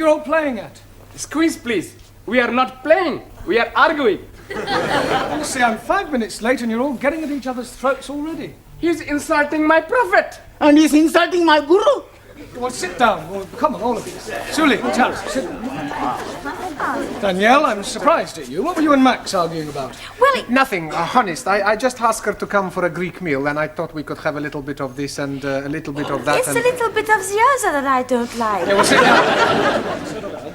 you all playing at? Squeeze, please. We are not playing. We are arguing. Honestly, I'm 5 minutes late and you're all getting at each other's throats already. He's insulting my prophet. And he's insulting my guru. Well, sit down. Well, come on, all of you. Sully, Charles, sit down. Danielle, I'm surprised at you. What were you and Max arguing about? Well, Nothing, honest. I just asked her to come for a Greek meal, and I thought we could have a little bit of this and a little bit of that. it's a little bit of the other that I don't like. Yeah, well, sit down. Settle down.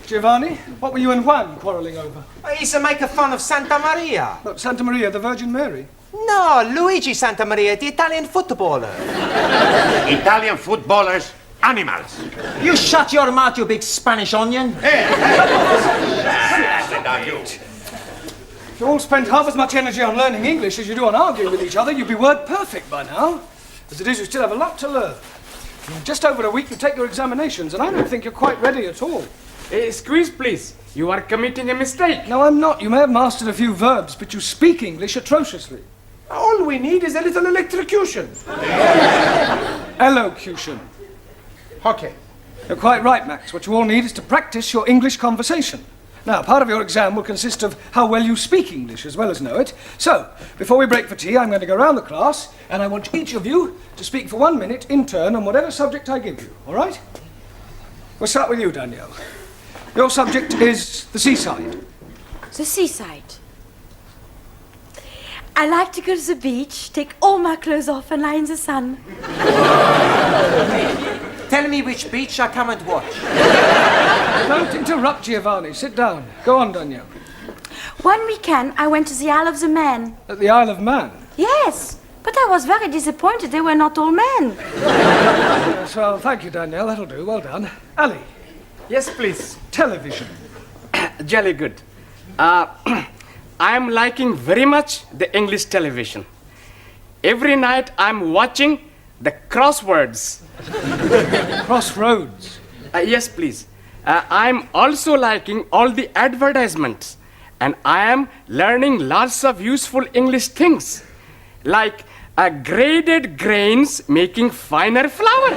Giovanni, what were you and Juan quarrelling over? He's making fun of Santa Maria. What, Santa Maria, the Virgin Mary? No, Luigi Santa Maria, the Italian footballer. Italian footballers, animals. You shut your mouth, you big Spanish onion. If you all spent half as much energy on learning English as you do on arguing with each other, you'd be word perfect by now. As it is, you still have a lot to learn. In just over a week, you take your examinations, and I don't think you're quite ready at all. Squeeze, please. You are committing a mistake. No, I'm not. You may have mastered a few verbs, but you speak English atrociously. All we need is a little electrocution. Elocution. Okay. You're quite right, Max. What you all need is to practice your English conversation. Now, part of your exam will consist of how well you speak English as well as know it. So, before we break for tea, I'm going to go round the class, and I want each of you to speak for 1 minute in turn on whatever subject I give you, all right? We'll start with you, Danielle. Your subject is the seaside. The seaside. I like to go to the beach, take all my clothes off and lie in the sun. Tell me which beach I come and watch. Don't interrupt, Giovanni. Sit down. Go on, Danielle. One weekend, I went to the Isle of the Man. At the Isle of Man. Yes, but I was very disappointed they were not all men. Yes, well, thank you, Danielle. That'll do. Well done. Ali, Yes, please. television. Jolly good. I'm liking very much the English television. Every night I'm watching the crosswords. Crossroads. Yes, please. I'm also liking all the advertisements. And I am learning lots of useful English things. Like graded grains making finer flour.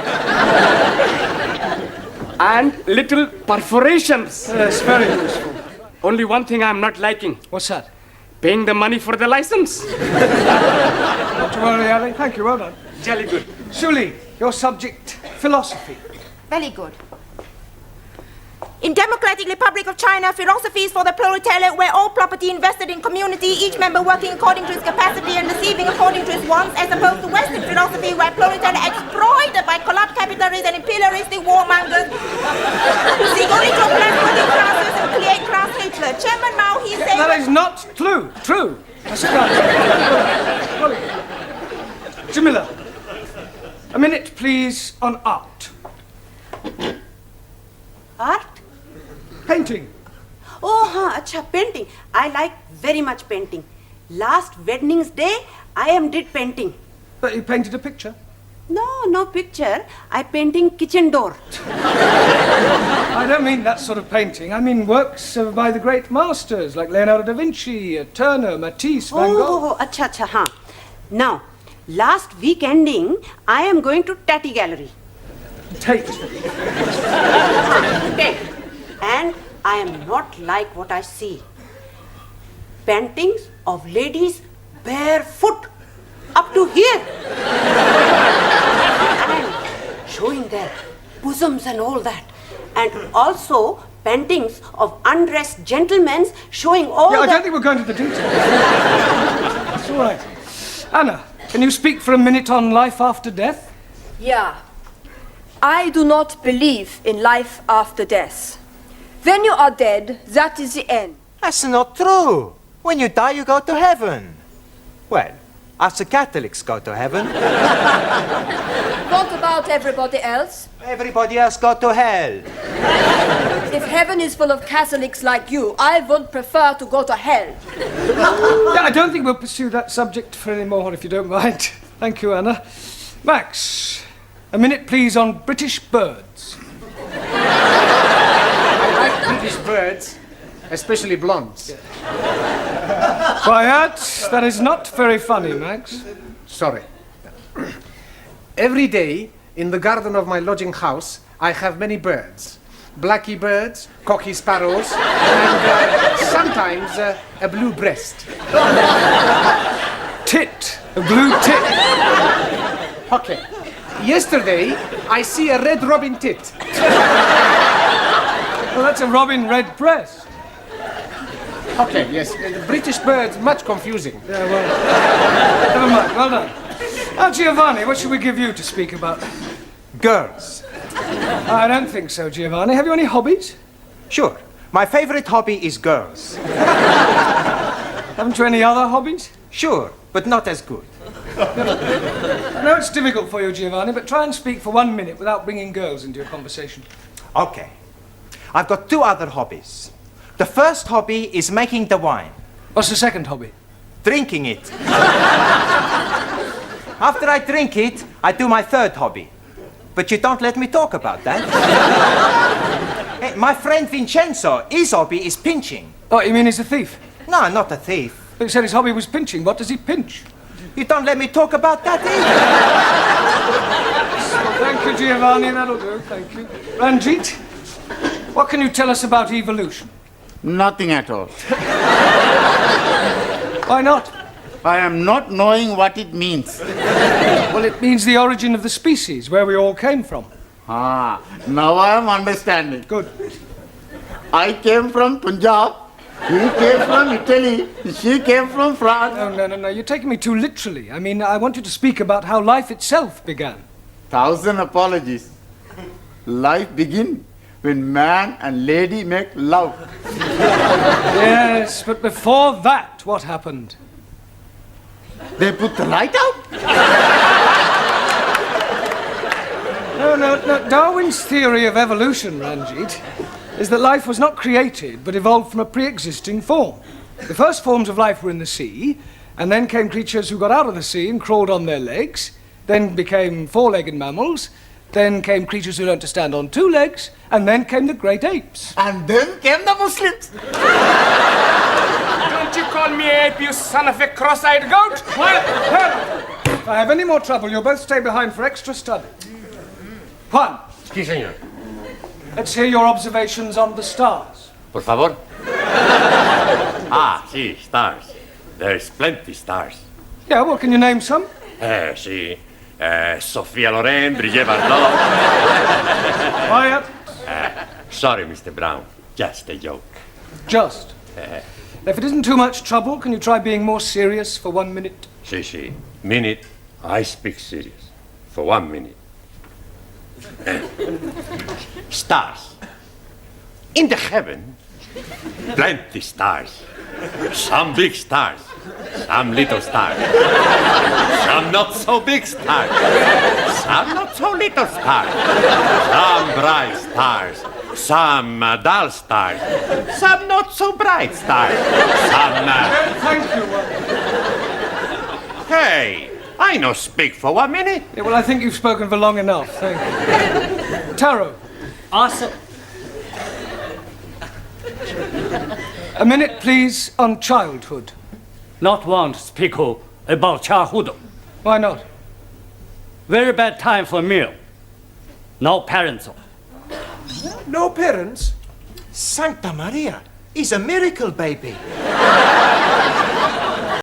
And little perforations. Yes, very useful. Only one thing I'm not liking. What's that? Paying the money for the license. Not to worry, Ali. Thank you. Well done. Jolly good. Sully, your subject, philosophy. Very good. In Democratic Republic of China, philosophy is for the proletariat, where all property invested in community, each member working according to his capacity and receiving according to his wants, as opposed to Western philosophy, where proletariat exploited by corrupt capitalists and imperialistic warmongers who seek only to oppress working classes and create class hatred. Chairman Mao, he said... That is not true. That's right. Jamila, a minute, please, on art. Art? Painting. Oh, acha, painting. I like very much painting. Last Wednesday's day, I did painting. But you painted a picture? No picture. I painting kitchen door. I don't mean that sort of painting. I mean works by the great masters like Leonardo da Vinci, Turner, Matisse, Van Gogh. Oh, acha, huh. Now, last week ending, I am going to Tatty Gallery. Tate. Tate. And I am not like what I see. Paintings of ladies barefoot up to here. And showing their bosoms and all that. And also paintings of undressed gentlemen showing all I don't think we're going to the details. It's all right. Anna, can you speak for a minute on life after death? Yeah. I do not believe in life after death. When you are dead, that is the end. That's not true. When you die, you go to heaven. Well, us the Catholics go to heaven. What about everybody else? Everybody else go to hell. If heaven is full of Catholics like you, I would prefer to go to hell. I don't think we'll pursue that subject for any more, if you don't mind. Thank you, Anna. Max, a minute, please, on British birds. I like British birds, especially blondes. Quiet. That is not very funny, Max. Sorry. Every day, in the garden of my lodging house, I have many birds. blacky birds, cocky sparrows, and sometimes a blue breast. Tit. A blue tit. Okay. Yesterday, I see a red robin tit. Well, that's a robin redbreast. Okay, yes. The British birds, much confusing. Yeah, well, never mind. Well done. Now, Giovanni, what should we give you to speak about? Girls. I don't think so, Giovanni. Have you any hobbies? Sure. My favorite hobby is girls. Haven't you any other hobbies? Sure, but not as good. I know it's difficult for you, Giovanni, but try and speak for 1 minute without bringing girls into your conversation. Okay. I've got two other hobbies. The first hobby is making the wine. What's the second hobby? Drinking it. After I drink it, I do my third hobby. But you don't let me talk about that. Hey, my friend Vincenzo, his hobby is pinching. Oh, you mean he's a thief? No, not a thief. But you said his hobby was pinching. What does he pinch? You don't let me talk about that either. Well, thank you, Giovanni. That'll do. Thank you. Ranjeet, what can you tell us about evolution? Nothing at all. Why not? I am not knowing what it means. Well, it means the origin of the species, where we all came from. Ah, now I am understanding. Good. I came from Punjab. He came from Italy. She came from France. No. You're taking me too literally. I mean, I want you to speak about how life itself began. 1,000 apologies. Life begins when man and lady make love. Yes, but before that, what happened? They put the light out. No. Darwin's theory of evolution, Ranjeet, is that life was not created, but evolved from a pre-existing form. The first forms of life were in the sea, and then came creatures who got out of the sea and crawled on their legs, then became four-legged mammals, then came creatures who learned to stand on two legs, and then came the great apes. And then came the Muslims. Don't you call me ape, you son of a cross-eyed goat? Quiet! If I have any more trouble, you'll both stay behind for extra study. Juan, Sí, señor. let's hear your observations on the stars. Por favor. Ah, sí, stars. There's plenty stars. Yeah, well, can you name some? Sí. Sophia Loren, Brigitte Bardot. Quiet. Sorry, Mr. Brown. Just a joke. Just. If it isn't too much trouble, can you try being more serious for 1 minute? Sí. Minute, I speak serious. For 1 minute. Stars. In the heaven, plenty stars. Some big stars. Some little stars. Some not so big stars. Some not so little stars. Some bright stars. Some dull stars. Some not so bright stars. Some... Thank you. Hey, I no speak for 1 minute. Yeah, well, I think you've spoken for long enough. Thank you. Taro, Awesome. a minute, please, on childhood. Not want to speak about childhood. Why not? Very bad time for meal. No parents. No parents? Santa Maria, he's a miracle baby.